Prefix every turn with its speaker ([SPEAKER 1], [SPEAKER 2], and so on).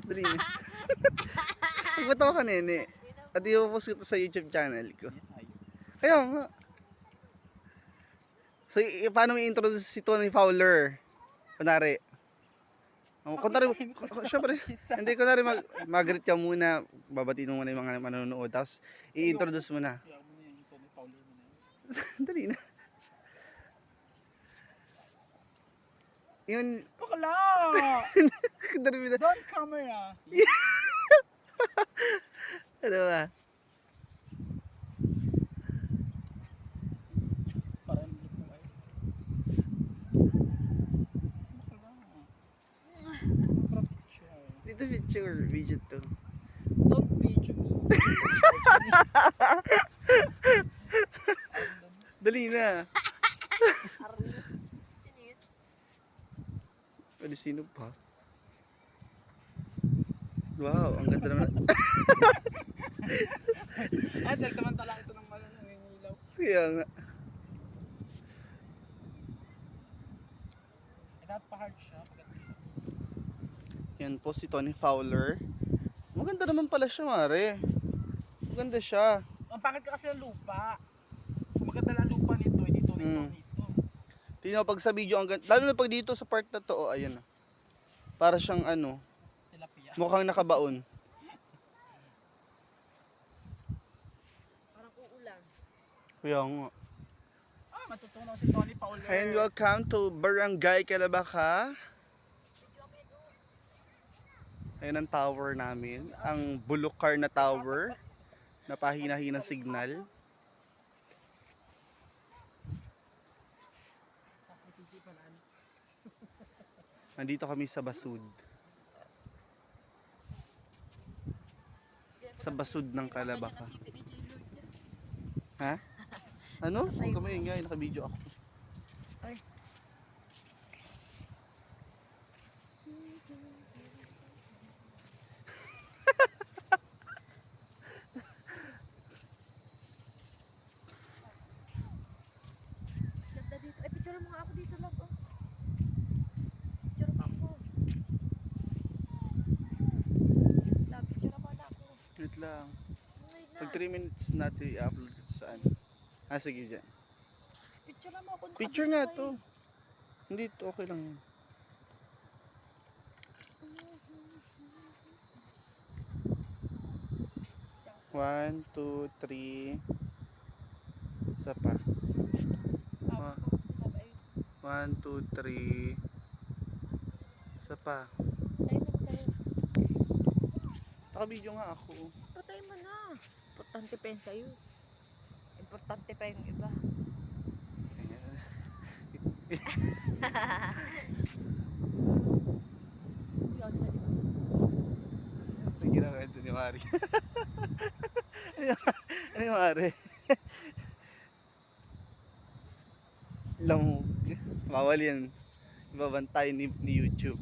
[SPEAKER 1] Dali na. Magbato ka, nene. At i-post ko to sa YouTube channel ko. Kaya nga. So, paano may introduce si Tony Fowler? Kunwari. Kunwari, syempre, hindi kunwari mag-greet ka muna, babatiin mo muna yung mga manonood, tapos i-introduce mo na. Dali na. Yun.
[SPEAKER 2] Bakla!
[SPEAKER 1] Dali na.
[SPEAKER 2] Don't camera!
[SPEAKER 1] Ano ba?
[SPEAKER 2] Parang look mo ay. Bakla!
[SPEAKER 1] Dito picture, video to.
[SPEAKER 2] Don't page me.
[SPEAKER 1] Dali na.
[SPEAKER 3] Sino yun?
[SPEAKER 1] Ano, sino pa? Wow, ang ganda naman.
[SPEAKER 2] Ay, dahil samantala ito ng malang nangingilaw.
[SPEAKER 1] Kaya nga.
[SPEAKER 2] Eh, dapat pa hard siya. Pagkat siya.
[SPEAKER 1] Yan po si Tony Fowler. Maganda naman pala siya, mare. Maganda siya.
[SPEAKER 2] Ang pangit ka kasi ng lupa. Maganda lang lupa nito, hindi ito nito.
[SPEAKER 1] Tingnan mo pag sa video, ang ganda. Lalo na pag dito sa part na to, oh, ayan. Para siyang ano,
[SPEAKER 2] Tilapia.
[SPEAKER 1] mukhang nakabaon.
[SPEAKER 3] Parang uulang.
[SPEAKER 1] Kaya nga.
[SPEAKER 2] Ah, matutunan si Tony Fowler.
[SPEAKER 1] And welcome to Barangay Calabaka. Ayan ang tower namin. Ang Bulukar na tower. Napahina-hina signal. Nandito kami sa Basud. Sa Basud ng Calabaka. Ha? Ano? Huwag ka maingay, naka-video ako.
[SPEAKER 3] Ay. Ganda dito. Ay, picture mo nga ako dito lang. Oh. Picture mo ako. Picture mo na ako.
[SPEAKER 1] Wait lang.
[SPEAKER 3] Ngayon na.
[SPEAKER 1] Pag 3 minutes natin i-upload ko saan. Ah, sige dyan.
[SPEAKER 3] Picture mo ako.
[SPEAKER 1] Picture nga to. Hindi to, okay lang yan. One, two, three. Isa pa. One, two, three. Isa pa.
[SPEAKER 3] Tayo na tayo.
[SPEAKER 1] Naka-video nga ako.
[SPEAKER 3] Patay mo na. Importante pa yun sa'yo. Importante pa yung iba.
[SPEAKER 1] Ayan.
[SPEAKER 3] Ikaw sa di ba?
[SPEAKER 1] May ginagawa ni Mari. Ano yung Mari? Lamog. Bawal yan. Ibabantay ni YouTube.